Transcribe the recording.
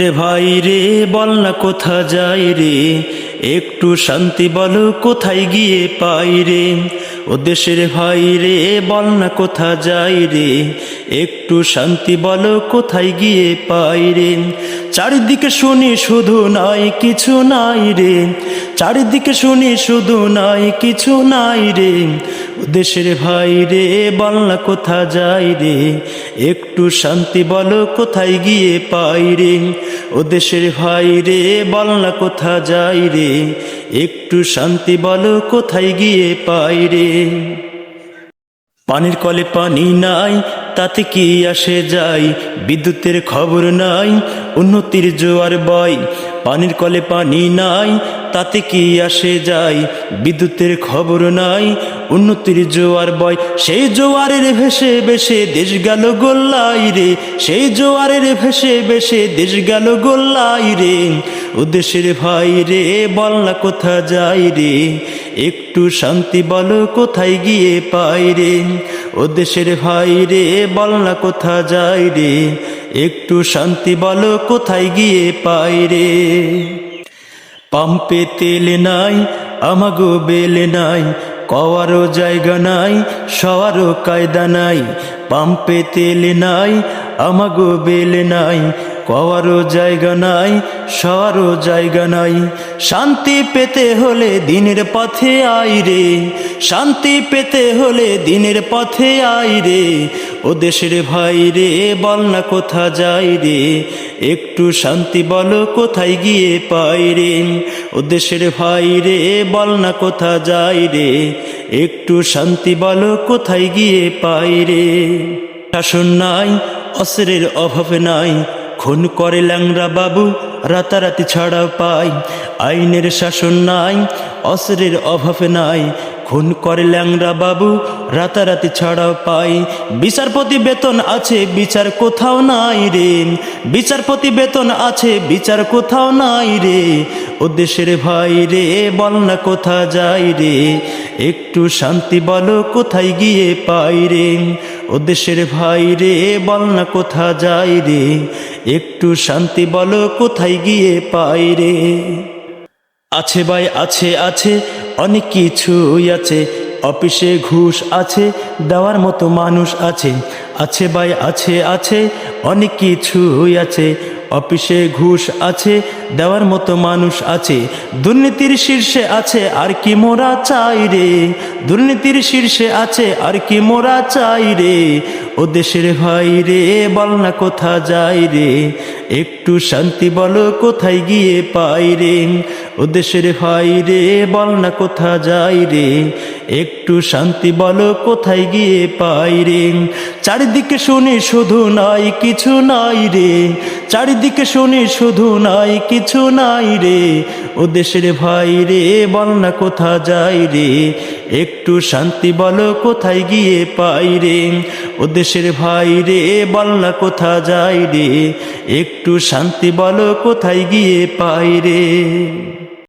রে ভাই রে বল না কোথা যাই রে, একটু শান্তি বলো কোথায় গিয়ে পাই রে। ও দেশের ভাই রে বল না কোথা যাই রে, একটু শান্তি বলো কোথায় গিয়ে পাই রে। চারিদিকে শুনি শুধু নাই কিছু নাই রে, চারিদিকে শুনি শুধু নাই কিছু নাই রে। ও দেশের ভাই রে বল না কোথা যাই রে, একটু শান্তি বলো কোথায় গিয়ে পাই রে। ও দেশের ভাই রে বল না কোথা যাই রে, একটু শান্তি বলো কোথায় গিয়ে পাই রে। পানির কলে পানি নাই তাতে কি আসে যায়, বিদ্যুতের খবর নাই উন্নতির জোয়ার বয়। পানির কলে পানি নাই তাতে কি আসে যায়, বিদ্যুতের খবর নাই উন্নতির জোয়ার বয়। সেই জোয়ারের ভেসে ভেসে দেশ গেল গোল্লাই রে, সেই জোয়ারের ভেসে ভেসে দেশ গেল গোল্লাই রে। ও দেশের ভাই রে বল না কোথা যাই রে, একটু শান্তি বলো কোথায় গিয়ে পাই রে। ও দেশের ভাই রে বল না কোথা যাই রে, একটু শান্তি বলো কোথায় গিয়ে পাই রে। পাম্পে তেল নাই আমাগো বেল নাই, কওয়ারও জায়গা নাই সওয়ারও কায়দা নাই। পাম্পে তেল নাই আমাগো বেল নাই, কওয়ারও জায়গা নাই সওয়ারও জায়গা নাই। শান্তি পেতে হলে দিনের পথে আই রে, শান্তি পেতে হলে দিনের পথে আই রে। ও দেশের ভাই রে বল না কোথা যাই রে, একটু শান্তি বলো কোথায় গিয়ে পাই রে। ও দেশের ভাই রে বল না কোথা যাই রে, একটু শান্তি বলো কোথায় গিয়ে পাই রে। শাসন নাই অস্ত্রের অভাব নাই, খুন করে ল্যাংরা বাবু রাতারাতি ছাড়া পাই। আইনের শাসন নাই অস্ত্রের অভাব নাই, খুন করে ল্যাংরা বাবু রাতারাতি ছাড়া পাই। বিচারপতি বেতন আছে বিচার কোথাও নাই রে, বিচারপতি বেতন আছে বিচার কোথাও নাই রে। ও দেশের ভাই রে বল না কোথা যাই রে, একটু শান্তি বলো কোথায় গিয়ে পাই রে। ও দেশের ভাই রে বল না কোথা যাই রে, একটু শান্তি বলো কোথায় গিয়ে পাই রে। আছে ভাই আছে আছে অনেক কিছুই আছে, অফিসে ঘুষ আছে দেওয়ার মতো মানুষ আছে। আছে ভাই আছে আছে অনেক কিছুই আছে, অফিসে ঘুষ আছে দেওয়ার মতো মানুষ আছে। দুর্নীতির শীর্ষে আছে আর কি মোরা চাই রে, দুর্নীতির শীর্ষে আছে আর কি মোরা চাই রে। ও দেশের ভাই রে বল না কোথা যাই রে, একটু শান্তি বলো কোথায় গিয়ে পাই রে। ও দেশের ভাই রে বল না কোথা যাই রে, একটু শান্তি বলো কোথায় গিয়ে পাই রে। চারিদিকে শুনি শুধু নাই কিছু নাই রে, চারিদিকে শুনি শুধু নাই কিছু নাই রে। ও দেশের ভাই রে বল না কোথা যাই রে, একটু শান্তি বলো কোথায় গিয়ে পাই রে। ও দেশের ভাই রে বল না কোথা যাই রে, একটু শান্তি বলো কোথায় গিয়ে পাই রে।